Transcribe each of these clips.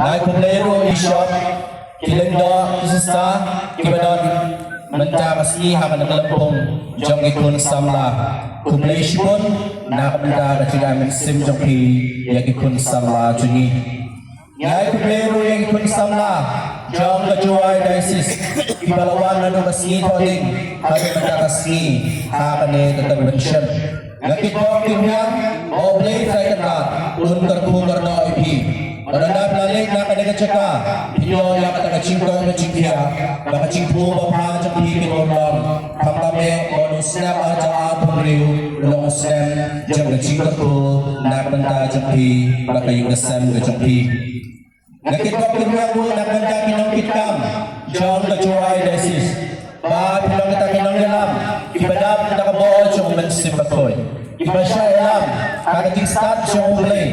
Ngai kumlero ishot kilendo isista kibadon menta masih hakan kelempong jong ikun samla kumlei shibon na kapita kacida mensim jong pi yang ikun samla jungi ngai kumlero yang ikun samla jong kajuai daisis kibalawan nado kasih toting kami menta kasih hakane tetap mention ngakit bokting yang oblei saya kenal ungar no ipi Menandap lalik nak ada keceka, video yang kata kecingkong kecingkia, nak kecingpu bapa cengki kinolong, kami bonus snap aja pemberiu, long snap jam kecingkong tu nak benda cengki, nak kayu kesem kecengki. Nak kita kedua tu nak benda minum kitam, jauh kecuali desis, bah bilang kita minum dalam, ibadah kita kebawa cuma mensim betul, ibadah dalam, kata start cuma mulai.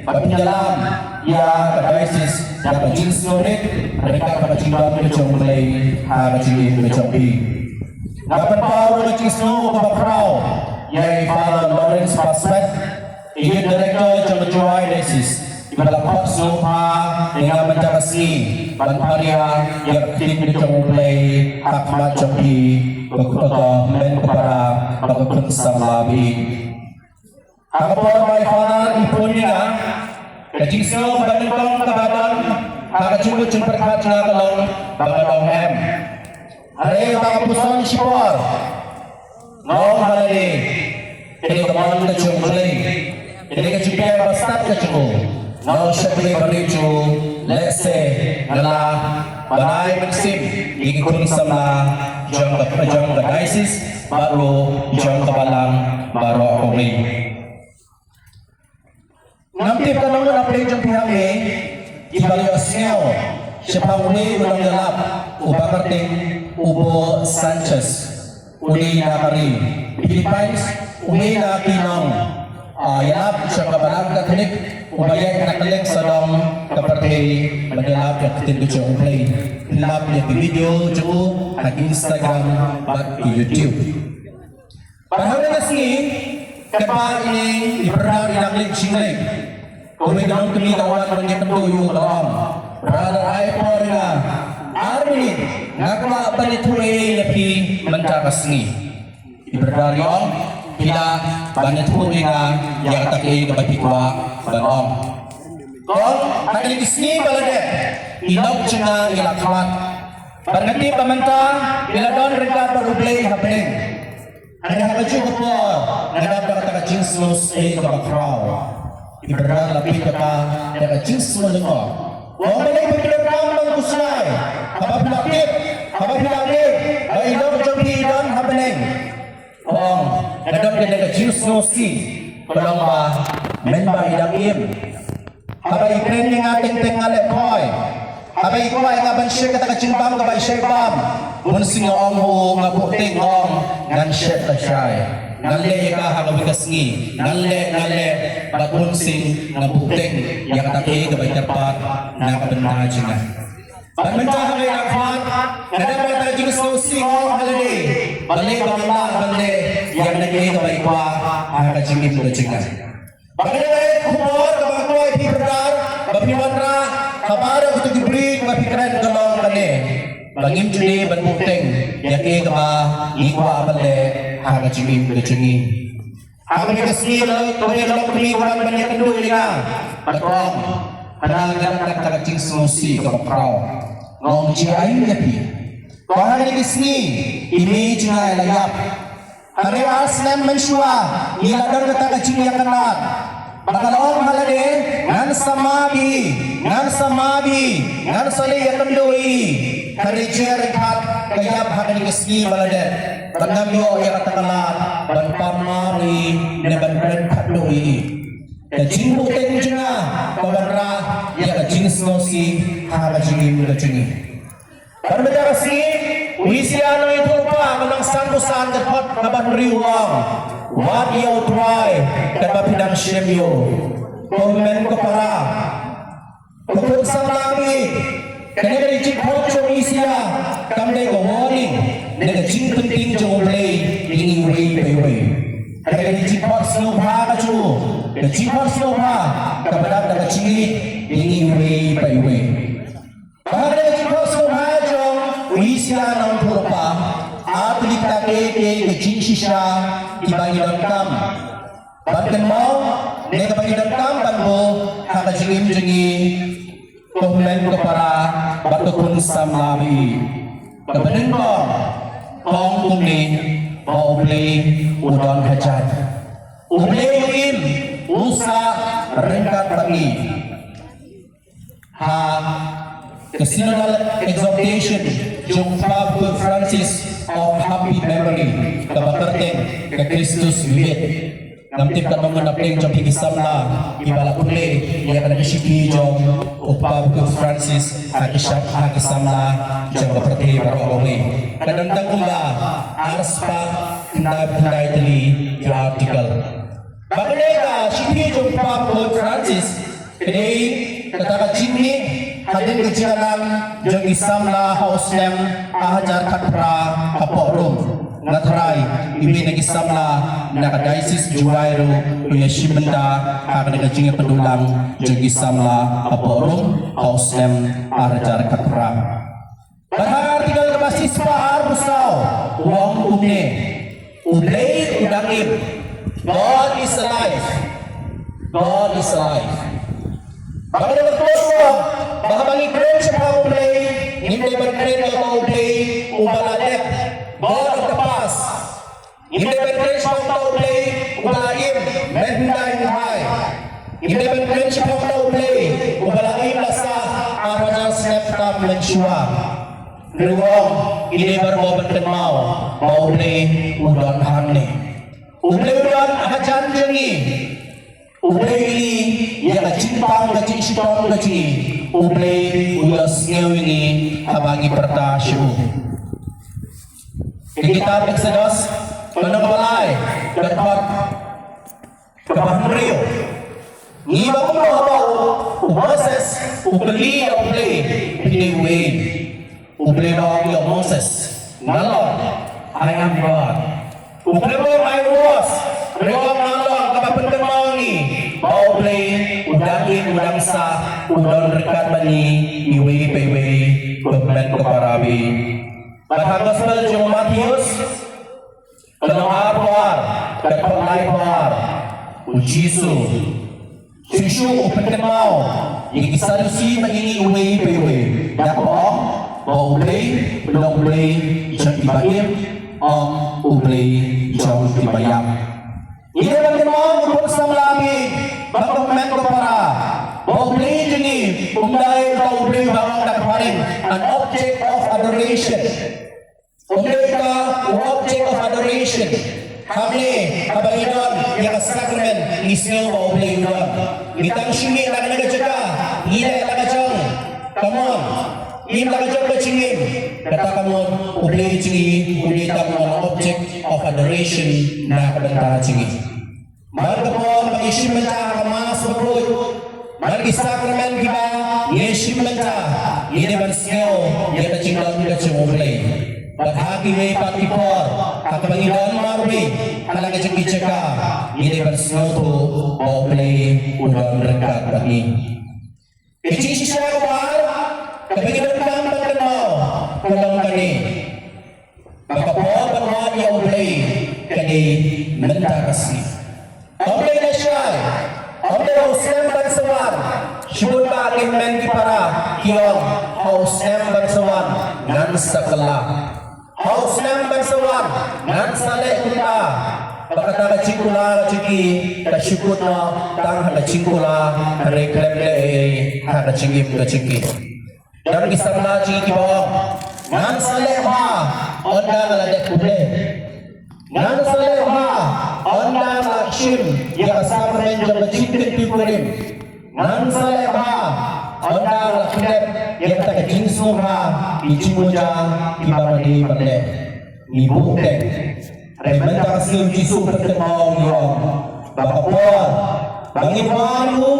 Bagi dalam ya kadaisis dapat jenis norit mereka dapat cimbang kecong mulai harga cili kecong pi. Dapat power kecing snow baprau ya Father Lawrence Pasmet ingin direktur jong kecuai desis ibadah pot snow pa dengan mencakasi banparia yang tim kecong mulai hak macam pi berkuasa men kepada berkun samlabi. Kapal mai fana ipunia kecing snow badan kong kabadan haka cunggut cumper kat na kalong bagadong hem are baka puson sipor ngong halali kini kamon kecung mulai kini kecungkaya bastat kecungu ngong syakli baricu lese ngala banay mensim ikikun sama jong kadaisis baru jong kabalang baru akumi Nanti tanong na play jong pihak ni ibalik asnyaw siya uli ulang galap ubakarting Ubo Sanchez uli na kari Philippines uli na kinong yalap siya kabalag katinik ubayay nakaling sa dong kaparte magalap yung katindu siya play hilap niya di video jo at Instagram at YouTube panahon na si kapa ini iperang inaklik singlik kumidang tumitawan menyek penduyu dalam brother iPhone na army ngakma banituri lepi mencakasni iberdaryong pila banituri na yang taki kapatikuwa banong kong hakalikisni baladet ilog siya ilakmat barngati pamanta iladon regard barublay happening ada baju apa? Ada kata jeans los kabakraw. Ibarat lapit kata ada jeans melengok. Orang boleh berkembang mengkuslai. Apa pilakit? Baik dok joki dan happening. Ada kata jeans losi. Pelamba member idakim. Apa ikren yang ating tengalek koi. Apa ikuai ngaban syek kata kecimpam kabai syekbam. Munsing ong ho ngabuting ong ngan syek kasyay. Ngalle ka hagabigasngi. Ngalle bagunsing ngabuting yang taki kabai tepat na kabenda jina. Pagmenta kami nakhat nadapat tayo jing sosi ong halade. Balik yang naging kabai kwa hagajingin mo jina. Bagay kumor kabagkoy pipradar babiwanra kabara kutu diberi mapikiran kalong kane bangim judi banbuteng yaki kama ikwa abale haga jimim kecungi haga kasih lo tobe kalau pemikiran banyak kedua ini kan patong ada ganak tak cing solusi kalau prau ngom ciai yapi kau hari kisni ini cina layap hari aslam mensua ilador kata kecing yang kenal Bakal halade ngan samabi ngan sali yakandoi karijer kat kayap hakan keski balade tangam yo ya katakalat ban pamari ne ban kren kadoi kajing puteng jena pabara ya kajing snosi ha kajing kajing berbeda si wisiano itu pa menang santusan dapat kaban riwang what you try dapat pinang shemyo komen ko para kung sa lagi kanya dari cikpot yung isya kamday ko warning nagajing penting yung ulay yung iway kaya dari cikpot snow haka kecimpan semua kepada kecil ini iwe pa iwe. Bahkan kecimpan semua jong uisia nang purpa atlet take kecil sisa ibagi dalam bahkan mau nega bagi dalam banbo haka jengim jengi komen kepada batu kun samlabi kebenin kong kong kumni mau beli udon hajat uble yuim usa rengkat bagi ha Casino exaltation jung Pope Francis of happy memory kabakarteng ke Kristus vivit namtip ka mga napeng jung higisamla ibala kunle iya ka nagishiki jung Pope Francis hagisamla jung kabakarteng baro away kadandang kumba aras pa tindaitali yung article bagalega shiki jung Pope Francis today kataka jimni hadir kejalan jeng isamla hausnem ahajar katra kaporum natrai ibi nag isamla nakadaisis juwairu uyashimenda haka nagajinga pedulang jeng isamla kaporum hausnem ahajar katra bahar tinggal kebasis pahar busau uang umne ublay udangim God is alive. God is alive. Baka nagpuro, baka mag-i-claim siya pa ublay, hindi mag-claim na pa ublay, ubaladep, God of the past. Hindi mag-claim siya pa ublay, ubalaim, mendahin high. Hindi mag-claim siya pa ublay, ubalaim lasa, arajan snaptap mensyua. Riwong, ini berbobat kenal, ublay, udan hanne. Ublay udan ahajan jengi. Ublay ini yang cimpang kecil sitong kecil. Ublay ulas ngaw ini habagi pertasyo. Kitab Exodus panangbalay dapat kabahryo. Iba ko mahabaw Moses ublay ublay piniwi. Ublay daw ang Moses. Nalong I am God. Ublay mo I was. Rewang nalong kapapentang mawangi. Baublay, udangin, udangsa, udon rekat bani, iwi, pewe, pagmen kaparabi. Matagos bal jung Matius, kanong arwar, katpaglay par, ujisu, susu, upenten mau, ikisalusi maging iwi, pewe. Dako ang, baublay, ulongblay, jang ibaim, ang ublay, jang ibayam. Ini bagi mau untuk samlami, bapa men ko para. Boblay jeni, umday ka boblay bawang nagparing, an object of adoration. Umday ka object of adoration. Kami kabaginon yang sakramen isnyo boblay don. Mitang simi lang nagajaga, ila nagajong. Come on. Im nagajong ka chingin. Kata kamu ublay chingi, ublay tamon object of adoration na kabanta chingi. Marga po mag-isim menta kamas magkut. Mag-isakramen kiba, yesim menta. Ini bansyo, yata cingdon ka chumublay. Baghagi may patipor, kakabangidan marbi, halaga chikitsaka. Ini bansyo to, oblay, udon rekat bagi. Ichisi siya kabar, kabangidan kang pagkan mo, kulang kani. Makapo, pagwan yung oblay, kani menta kasi. Oblay na siya, oblay hausem bansawar, syubun ba aking men para kiyong hausem bansawar, nan sa kala. Hausem bansawar, nan sa lekita, baka nakachingkula chiki, kasyukot na, tang nakachingkula, reklem le, nakachingim kachiki. Dan kisam na chiki kibawang, nan sa lekha, onda naladek kuble. Nan sa lekha, onda nakshim, yakasama rin yung nachitin pipurim. Nan sa lekha, onda nakshim, yakakajinsu ha, ichimuja, ibamani pagle. Ibuktek. Rementa kasi yung jisu pagkamaw yung bakapor. Bangiparu,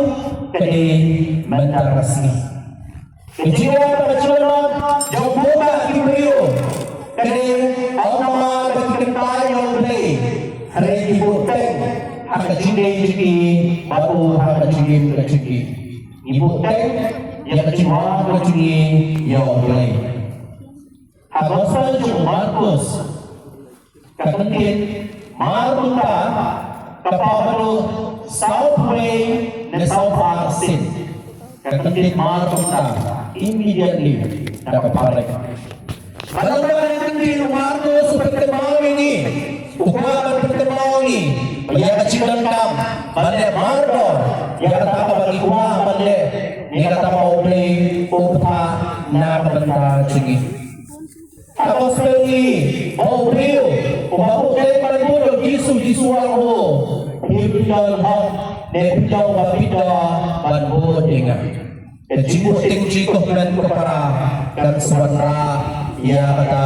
kani menta kasi. Ichimuja pagkachulan, yung buka ibriyo. Kani, ang mga pagkakantay yung play. Hari ibuktek. hakajinde jiki batu hakajinde kajiki ibu teng ya keciwa kajiki ya oleh Gospel Jung Markus kakentin marunta kapabalo Southway na South Arsin kakentin marunta immediately nakaparek Kalau natin din Marcos pertemuan ini, ukuran pertemuan ini, yang kecil kam, balik Mardor, yang kata bagi kuah balik, yang kata mau beli upah nak benda cegi. Apa sekali, mau beli, mau beli pada dulu Jisu aku, hibdal hak, nebdal babida, banbo dengar. Jibu tinggi kohman kepara dan sebenarnya ia kata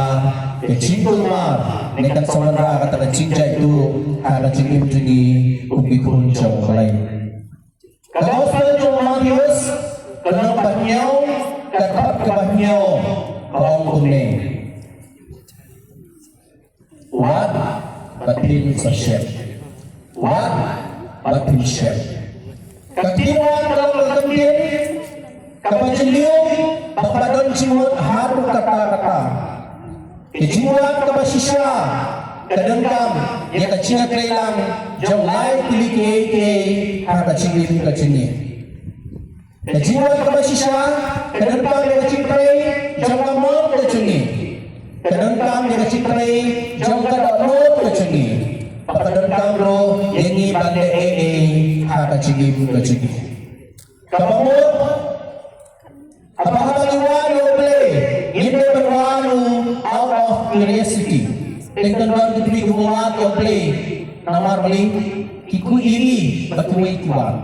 kecingkul mar nekan saudara kata kecinca itu ada cingim tinggi ubi kuncang lain kalau selanjutnya Matius kenal banyau dapat kebanyau kaum kuning what batin sosial what batin syar ketimuan kalau kemudian kabajilium Bapadon cimut haru kata-kata kejimuat kabasisya kadengkam ya kacina kailang jauh lain pilih ke haka cingin kacini kejimuat kabasisya kadengkam ya kacintrai jauh kamot kacini kadengkam ya kacintrai jauh kadakot kacini Bapadon lo yengi bande haka cingin kacini kabamot apakah bagaimana boleh ini berlalu out of curiosity dengan diberi hubungan boleh namar beli kiku iri batu ikuan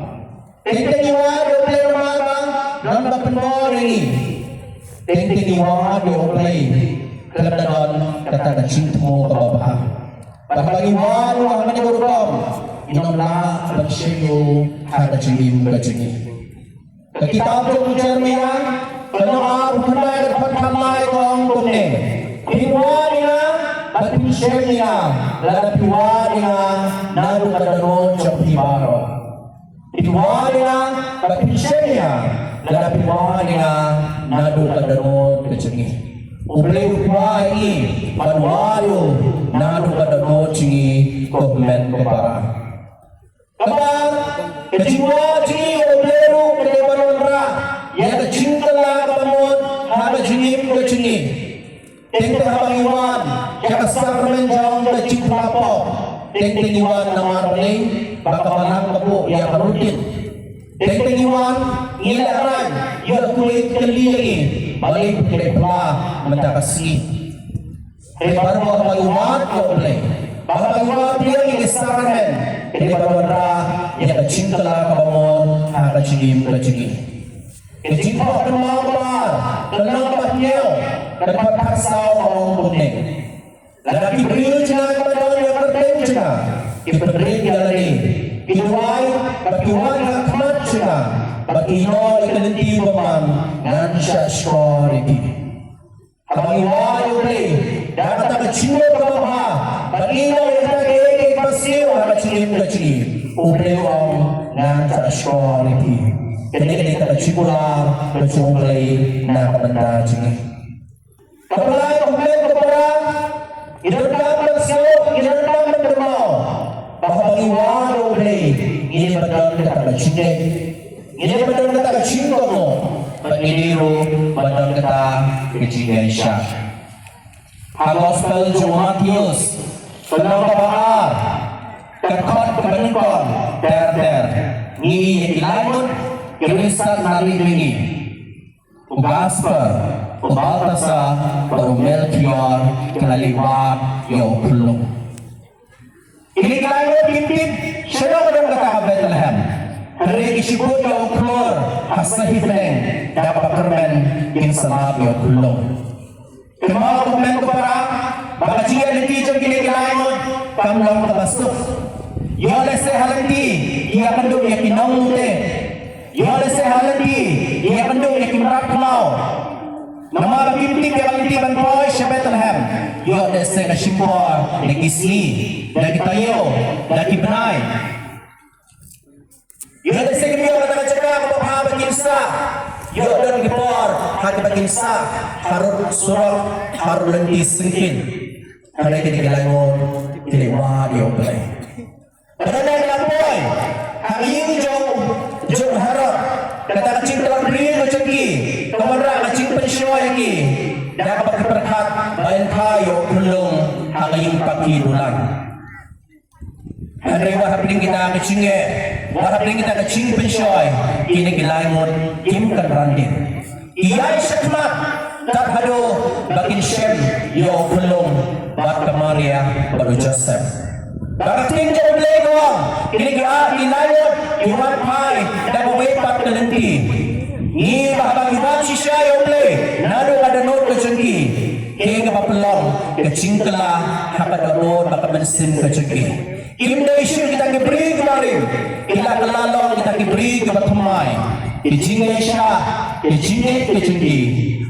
dengan boleh nama dan berpenor ini dengan boleh kedadan kata cintamu kebabah bagaimana wahana berubah inamlah bersyu hada cingim kacingim Kitab Jung Jeremiah Kenal Upanai Pertamai Kong Kumne Piwaniya Batin Syemniya Lada Piwaniya Nalu Kadanon Jopibaro Piwaniya Batin Syemniya Lada Piwaniya Nalu Kadanon Kecengi Uble Piwani Panwayo Nalu Kadanon Cingi Komen Kepara Kabar Kejiwa Cingi Ubleru yang kecintala kamun haba jinim ke cini tengte haba iwan yang sakramen jawang ke cintapo tengte iwan namar beli baka manang kapu yang rutin tengte iwan ilaran yang kulit keliri balik kepla mentakasi baru haba iwan kau beli baka iwan dia yang sakramen ini baru yang kecintala kamun haba jinim ke cini Kejiwa kenal kelar, kenal bahnyau, dapat kasau orang kuning. Lagi beriu cina kepada yang bertemu cina, diberi dalani, dibuai, bertuan hakmat cina, bagi no ikanti baman, dan syashkoriki. Kami wayu beli, dan kata kecil kebaha, bagi no ikanti pasir, kecil, ubli wang, dan syashkoriki. Kini kita cipular berjumpai nak benda cini. Kepala komplain kepada idam bersiap, idam berdermau. Bahawa iwaru beli ini betul kata cini. Ini betul kata cini kamu. Pengiru betul kata kecini Aisyah. Gospel Jung Matius Kenal Bahar Kekot kebenikon ter Ini ilamun Kirisat nari ini Ugasper Ubaltasa Baru Melchior Kelaliwat Yokulung Ini kelayu pimpin Siya kadang kata Bethlehem Hari isibut Yokulur Hasahifeng Dapat kermen Insalab Yokulung Kemau komen kepada Baka jika nanti jom kini kelayu Kamlang kabasuk Yole se halanti Ia kandung yakinang mute Yole se halanti Ia kandung yakimarak mau Nama bimti kebalinti banpoy sa Bethlehem Yole se kasimpor Nagisli Nagitayo Nagibanay Yo da sige yo kata cakap ko pa baginsa. Yo don gipor hati baginsa harun surat harun lenti singkin. Ada kini kelangon kini wah yo play. Ada nak boy. Hari ini jom harap kata kacing telah beri ko ceki. Kamera kacing pensyoy lagi. Dah kapag berkat bayan tayo kulong hangayong pagkinulan. Andre wahapling kita kacingge, wahapling kita kacing pensyoy, kini gilangon kim kanrandin. Iyay syakmat tak hado bakin syem yo kulong bat kamaria baru Joseph. Bakating jauh belego, kini gilangon iwan pai dan mewepat kelenti. Ni bahabang iwan sisya yo play, nado ada not kecengki. Kaya kapapelong kecingkela hakat donor baka mensin kecengki. Indonesia kita diberi kemarin, kita kelalong kita diberi kebatamai. Kejingesha, kejinget kecengki,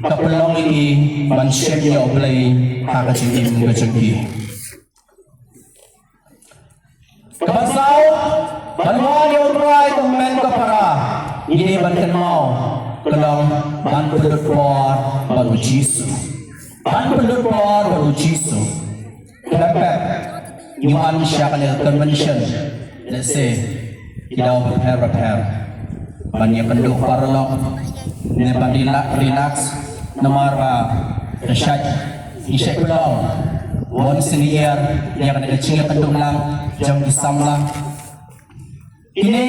kapelong ini manusia oleh hak kecengki kecengki. Kebasau, bantuan yang berai temen kepara, ini bantuan mau, kelong bantuan luar baru Yesus, bantuan luar baru Yesus. Kenapa? Yuan Shakal Convention, let's say, kita prepare. Banyak penduk parlok, nepan relax, nomor resyad, isyek pulau, once in a year, dia akan ada cingga penduk lang, jam disamlah. Ini,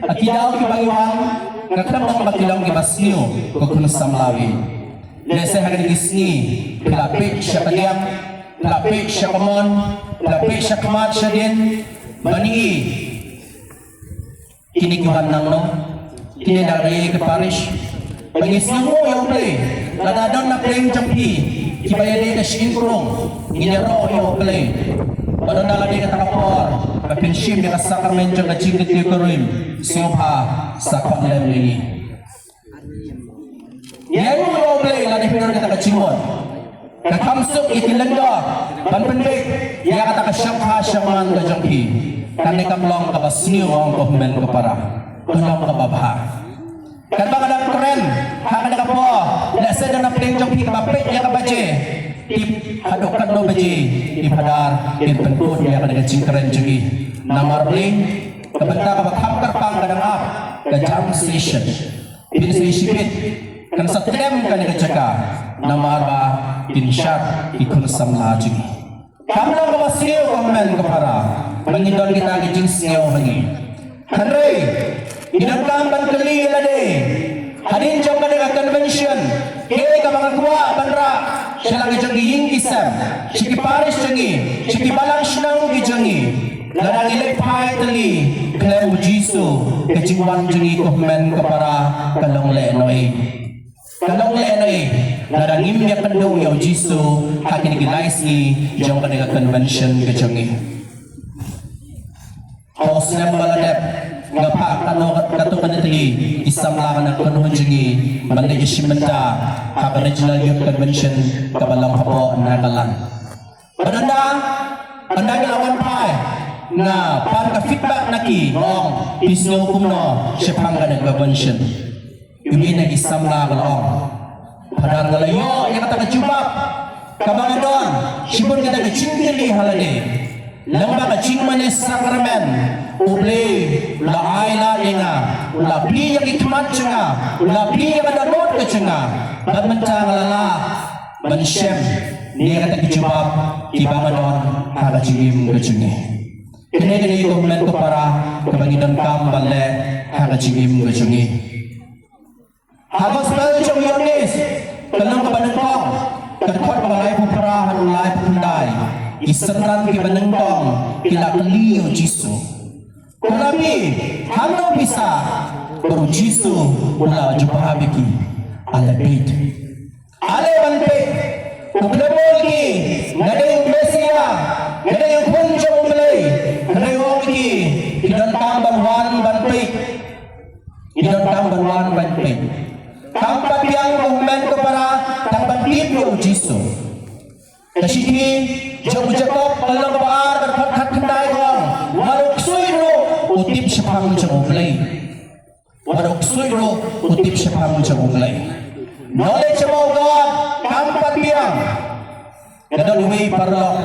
akidaw kibangiwan, ngakramang bakilang kibasniyo, kukunas samlawi. Let's say, hagan gisni, kelapit siya kanyang, lapik siya kamon, lapik siya kamat siya din, bani kinikuhan nang no, kinidari ke parish, bangis mo yung play, ladadang na play jampi, kibayadi ka shinkrong, inero yung play, baru naladi ka takapor, kapinshim yung sakramento ka chingit yung kurim, siyopha sa kapalam nini. Yan yung play, ladi pinor ka takachimon. Kakamsuk itilanda banpendek ya kata kasyangha syaman kajanghi kani kamlong kabasniu ang kohmen kapara kulong kababha kan bang ada keren hak ada kapo la sada na pleng janghi kabapet ya kabaje tip hadokan no baje ipadar in penput ya kada cingkeren jagi namar pleng kabanta kabakham karpang kadang ap kajam station bin sipit kan satrem kan kacaka namar ba insyat ikun samlajing kamlang kabasniu komen kapara mangindon kita gijing singaw hangi hanrei idangkang bankali lade hadin jong kadang convention kaya ka mga kuwa banra siya lang gijang giying isam siki paris jangi siki balang sinang gijangi ladang ilepay tali klem jisu kajingwan jangi komen kapara kalong lenoy kalong lenoy ladang imya kandung yaw jisu hakin gilais ni jong kadang convention gijangi Hos na maladep ngapa katukan iti isang langan ng kanuhan jangi mandi isimenta hak regional youth convention kabalang hapo nagalan anda gilawan pai na pan ka feedback naki ong pisno kumno sipang ka convention yung ina isang langan ong padar ngalayo yung kata kajubak kabangan doon sipon kita kachingkili halade lamba kaching manis sakramen uble la aila inga ula pli yang ikmat cenga ula pli yang ada rot ke cenga ban mencang lala ban syem ni kata kijubab kibangan don haga cingim ke cengi kene itu men ko para kebangidan kam balle haga cingim ke cengi habas bal cong yonis kelang kebadan kong kedkuat balai pupara hanulai pundai iseran ki benengkong kila keliu jisu kulabi hano bisa baru jisu ula jumpa biki ala bait ale banpe uklebol ki ngade yung mesia ngade yung punjong mulai ngade yung ki kidan tamban banpe kidan tamban banpe tampat yang komen kepada tampan tipu jisu kasi ki jauh jauh kalau keluar berkat kendai kong maluk suiru utip Shapang Chomlay. What of Suiro Utip Shapang Chomlay. Knowledge about God, Kampat Biang. Kadang way parlok.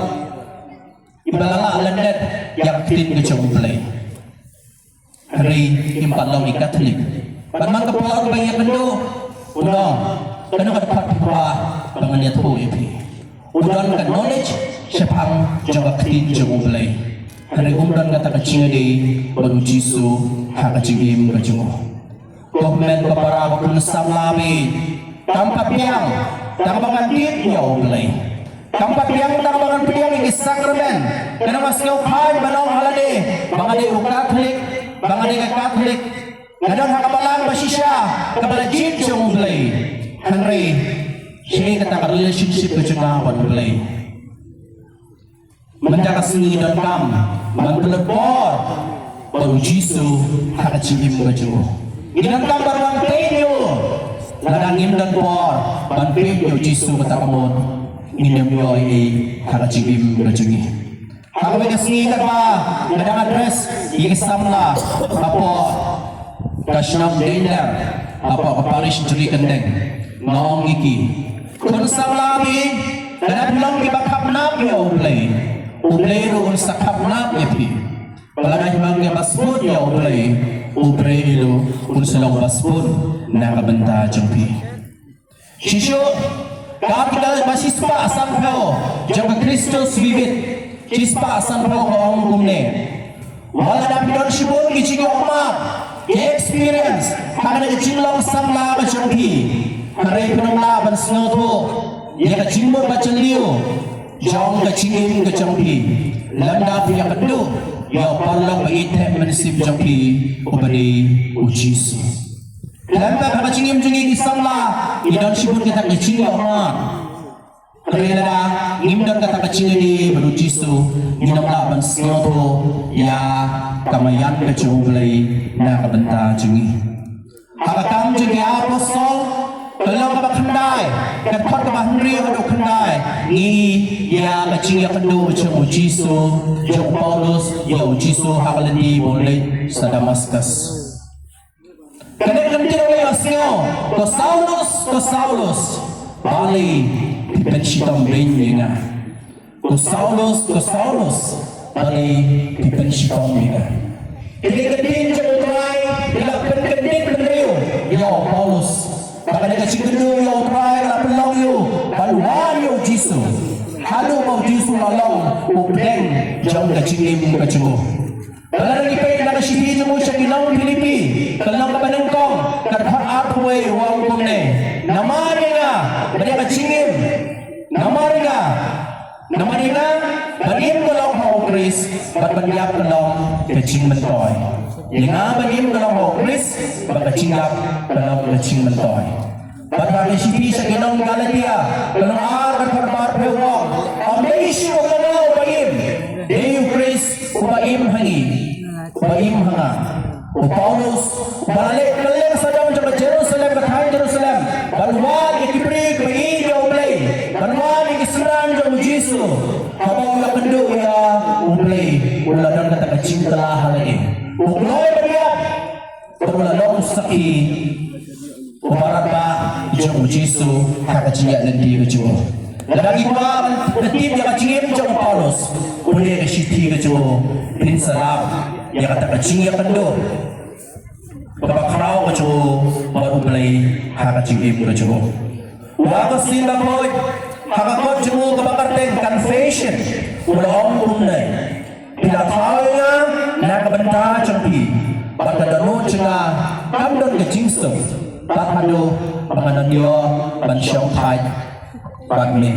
Ibalala landet yang tin ke Chomlay. Hari impalong di Katolik. Panman kapal banyak bendo. Udah, kadang ada part-part bangannya tu ipi. Udah kan knowledge Shapang Jawa tin Chomlay. Hari umran kata kecil di baru jisu hak kecil berjumpa. Komen kepada penusam labi, tampak piang, tampak dit ya oleh. Tampak piang tampak piang ini sakramen. Karena masih upai balong halade, bangade Katolik, bangade Katolik. Kadang hak balang basisya kepada jin yang oleh. Henry, sini kata relationship kejengawan oleh. Menjaga seni dan kam, mentelebor baru jisu hak kecil berjumpa. Inan kam barang penyo, ladangim dan por, ban penyo jisu kata kamu, inam yo hak kecil berjumpa. Hak mereka seni kata, ladang address, yang samla, apa kasnam dender, apa keparish juri kendeng, ngong iki. Kun samla bi, kadang bilang di bakap nak yo play. Ublay roon sa kapnap yapi. Palagay mga baspun ya ublay. Ublay ilo kung silang baspun nakabanta jangpi. Shisho, kapital masispa asan po. Jang Kristus vivit. Chispa asan po kaong kumne. Wala na pidon shibon gichigo umat. Experience. Haka na kachinglang samla ka jangpi. Haray pinang laban sinoto. Yaka chingmo bachan liyo. Jauh kecil ke jampi, landa punya kedua, ya parlang baitem menisip jampi, ubari ujis. Landa kecil menjadi kisahlah, idan sibuk kita kecil orang. Kerana ngimdan kata kecil ini berujisu, minam laban senoto, ya kamayan kecil belai nak benta jengi. Hakam jengi apostol. Kalau kita kendai, kita patah Henry kita kendai. Ini ya kecil yang kedua macam Jisu, macam Paulus, ya Jisu hakalani boleh Damaskus. Kerana kita oleh asnyo, ke Saulus, balik dipensitam benyena. Ke Saulus, balik dipensitam benyena. Ketika dia mulai dilakukan kendil, ya Paulus. Baka kecil kedua yang terakhir lah pelong you, baluan you Jisu. Halu mau Jisu lalong, updeng jauh kecil ibu kecil. Kalau lagi pengen nak sihir jemu cakap Filipi, kalau ke Penengkong, kerja artway wang kumne. Nama dia, beri kecil, nama dia, beri kalau mau Chris, beri kalau kecil mentoy. Yang beri kalau Chris, kecil mentoy. Bagi sisi segenong Galatia, kalau arah berbar pewang, amnesia kalau baim, Dewi Chris baim hanga, Paulus balik sedang mencoba Jerusalem bertahan Jerusalem, baluan ikibrik bayi dia ublay, baluan ikisran jauh Jisu, habang ulah penduk ya ublay, ulah dan kata kecil telah hal ini, ublay beriak, ulah dong sakit. Ubarat ba jauh Jisu hak kecil dan dia kecil. Lagi pula ketim yang kecil jauh Paulus, boleh kesiti kecil pinsalam yang kata kecil yang kedua. Kebakarau kecil baru beli hak kecil kecil. Udah sila boy hak kecil kebakar ten confession. Udah om nai. Tidak tahunya nak bentar cengpi. Pada danau cengah kamdan kecil tak ada penganan dia ban syong thai ban ni